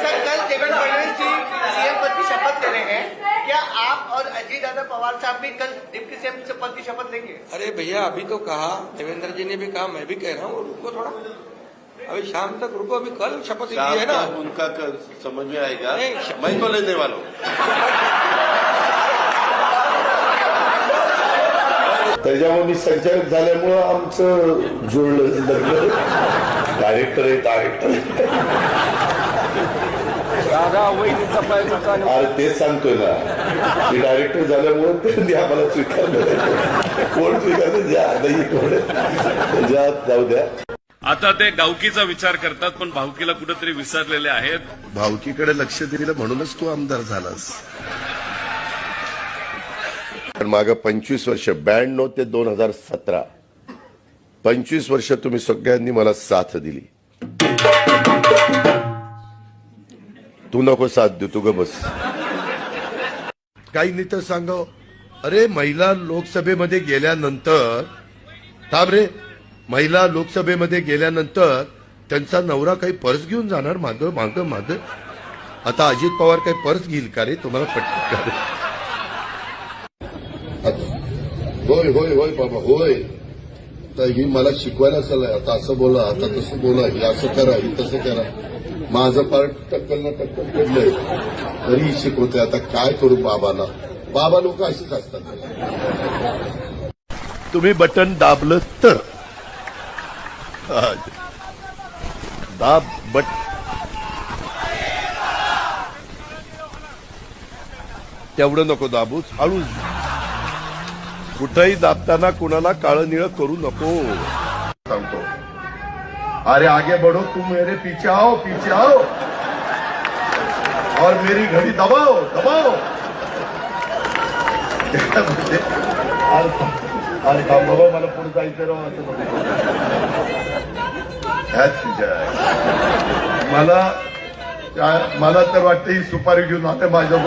Sir, कल देवेंद्र फडणवीस जी CM पद की शपथ ले रहे हैं, क्या आप और अजीत दादा पवार साहब भी कल डिप्टी सीएम पद की शपथ लेंगे? अरे भैया, अभी तो कहा, देवेंद्र जी ने भी कहा, मैं भी कह रहा हूँ, रुको थोड़ा, अभी शाम तक रुको, अभी कल शपथ ली है ना। उनका समझ में आएगा, मैं तो लेने वाला हूँ। त्याच्यामुळे मी संचालक झाल्यामुळं आमचं जुळलं लग्न. डायरेक्टर आहे. अरे तेच सांगतोय ना, मी डायरेक्टर झाल्यामुळं त्यांनी आम्हाला स्वीकारलं. कोण स्वीकारलं? ज्या जाऊ द्या. आता ते गावकीचा विचार करतात, पण भावकीला कुठेतरी विसरलेले आहेत. भावकीकडे लक्ष दिलं म्हणूनच तू आमदार झालास. पण मागं 25 वर्ष, 92 ते 2017, 25 वर्ष तुम्ही सगळ्यांनी मला साथ दिली. तू नको साथ देऊ, तू ग बस. काही नाही तर सांगाव, अरे महिला लोकसभेमध्ये गेल्यानंतर, थांब रे, महिला लोकसभेमध्ये गेल्यानंतर त्यांचा नवरा काही पर्स घेऊन जाणार मागं मागं मागं. आता अजित पवार काही पर्स घेईल का रे? तुम्हाला पटत का रे? होय होय होय बाबा होय. तर ही मला शिकवायला चाललंय, आता असं बोला, आता तसं बोला, हे असं करा, हे तसं करा. माझं पार्ट टक्कल ना टक्कल पडलंय तरी शिकवतोय. आता काय करू बाबाला? बाबा लोक अशीच असतात. तुम्ही बटन दाबलं तर दाब बट तेवढं नको दाबूच, हळूच. कुठेही दाबताना कुणाला काळं निळं करू नको सांगतो. अरे आगे बढ़ो, तुम मेरे पीछे आओ, पीछे आओ, और मेरी घड़ी दबाओ दबाओ. अरे का बाबा, मला पुढे जायचं राव. मला तर वाटतं ही सुपारी घेऊन आता माझ्या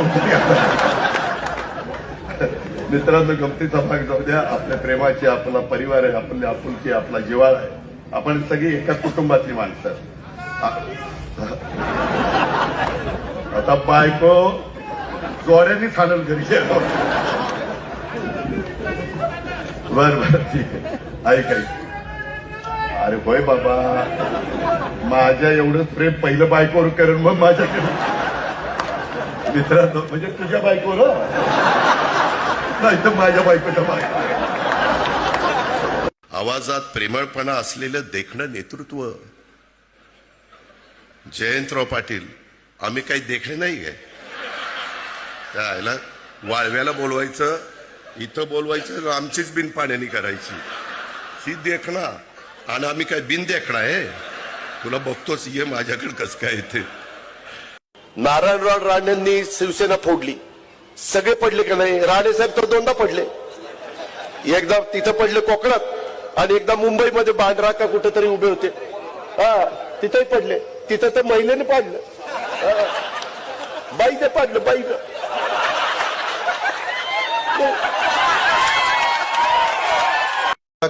मित्रांनो, गमतीचा भाग जाऊ द्या. आपल्या प्रेमाची, आपला परिवार आहे, आपली आपुलकी, आपला जिव्हाळा आहे. आपण सगळी एका कुटुंबातली माणसं. आता बायको चोऱ्यांनी खाणल घरी. बर ठीक आहे, ऐक. अरे होय बाबा, माझ्या एवढंच प्रेम पहिलं बायकोवर करून मग माझ्याकडे. मित्रांनो, म्हणजे तुझ्या बायकोवर नाही तर माझ्या बायकोच्या बायको. आवाजात प्रेमळपणा असलेलं देखणं नेतृत्व. जयंतराव पाटील, आम्ही काही देखणे नाही आहे. त्याला वाळव्याला बोलवायचं, इथं बोलवायचं, आमचीच बिन पाण्यानी करायची. ही देखणा, आणि आम्ही काय बिन देखणा आहे? तुला बघतोच, ये माझ्याकडे कसं काय येते. नारायणराव राणेंनी शिवसेना फोडली, सगळे पडले का नाही? राणे साहेब तर 2दा पडले. एकदा तिथं पडले कोकणात, आणि एकदा मुंबईमध्ये बांद्रा का कुठेतरी उभे होते. तिथंही पडले. तिथं तर महिलेने पाडलं, बाईने पाडलं, बाईनं.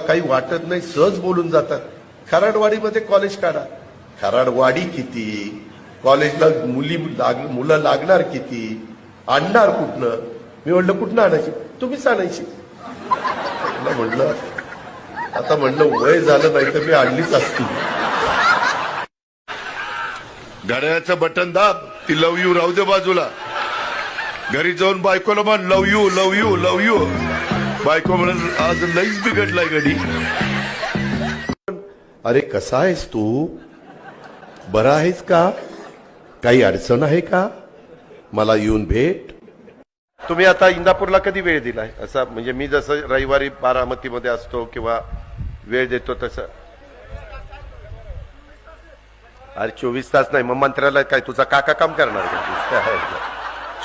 काही वाटत नाही, सहज बोलून जातात. खराडवाडीमध्ये कॉलेज काढा. खराडवाडी किती? कॉलेजला मुलं लागणार किती? आणणार कुठनं? मी म्हणलं कुठनं आणायची? तुम्हीच आणायची. म्हणलं आता वय झालं नाही तर मी आणलीच असती. घड्याळाचं बटन दाब, ती लव यू राहू दे बाजूला. घरी जाऊन बायकोला म्हण love you love you love you. बायको म्हणून आज लईच बिघडलाय गडी. अरे कसा आहेस तू? बरा आहेस का? काही अडचण आहे का? मला येऊन भेट. तुम्ही आता इंदापूरला कधी वेळ दिलाय? असा म्हणजे मी जसं रविवारी बारामतीमध्ये असतो किंवा वेळ देतो तसं. अरे 24 तास नाही, मग मंत्र्याला काय तुझा काका काम करणार का?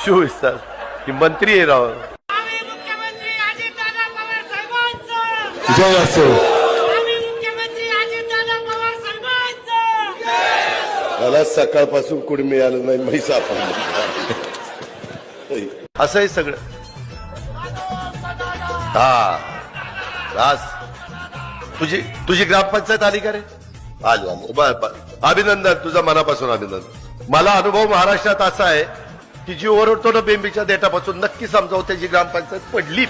24 तास ही मंत्री आहे राव. जय असो. मला सकाळपासून कुणी मिळालं नाही, म्हैस आपण असं आहे सगळं. तुझी ग्रामपंचायत आली का रे? आली. अभिनंदन, तुझा मनापासून अभिनंदन. मला अनुभव महाराष्ट्रात असा आहे की जी ओरडतो ना बेंबीच्या देठापासून नक्की समजावं त्याची ग्रामपंचायत पडली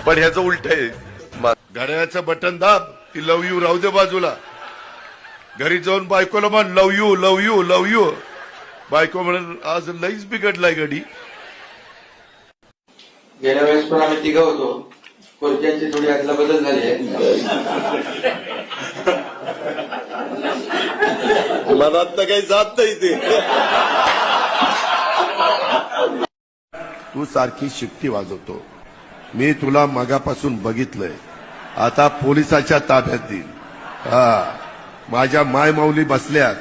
पण ह्याचं उलट आहे. घड्याळाचं बटन दाब की लव यू राहू दे बाजूला. घरी जाऊन बायकोला म्हण love you love you love you. बायको म्हणून आज लईच बिघडलाय गडी. गेल्या वेळेस पण आम्ही तिघं होतो. खुर्च्यांची थोडी आदला बदल झाली आहे. मनात तर काही जात नाही ते. तू सारखी शिट्टी वाजवतो. मी तुला मगापासून बघितलंय. आता पोलिसाच्या ताब्यात देईल. माझ्या मायमाऊली बसल्यात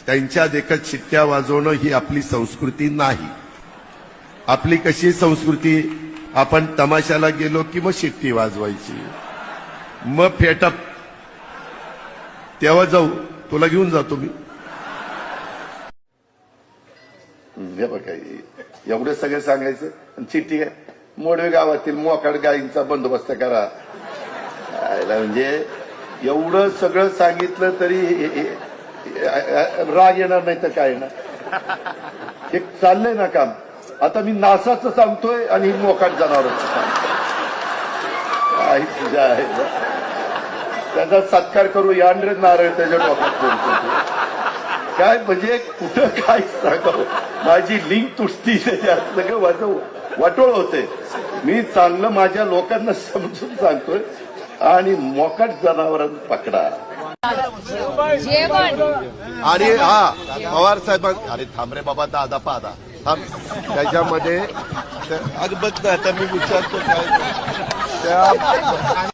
त्यांच्या देखत शिट्ट्या वाजवणं ही आपली संस्कृती नाही. आपली कशी संस्कृती, आपण तमाशाला गेलो की मग शिट्टी वाजवायची, मग फेटप, तेव्हा जाऊ, तुला घेऊन जातो मी. बघा एवढे सगळे सांगायचं. चिठ्ठी आहे, मोडवे गावातील मोकाड गायींचा बंदोबस्त करा. म्हणजे एवढं सगळं सांगितलं तरी राग येणार नाही तर काय येणार. एक चाललंय ना काम. आता मी नासाचं सांगतोय आणि मोकाट जनावरांचं सांगतोय. तुझ्या आहे त्याचा सत्कार करू यांड्रे नारळ त्याच्या डोक्यात बोलतो. काय म्हणजे कुठं काय सांगावं. माझी लिंक तुटती त्याच्यात सगळं वाटोळ होते. मी चांगलं माझ्या लोकांना समजून सांगतोय आणि मोकाट जनावरांना पकडा. आणि पवार साहेब अरे थांब रे बाबा दादा पादा थांब. त्याच्यामध्ये अगं बघ ना आता मी विचारतो काय त्या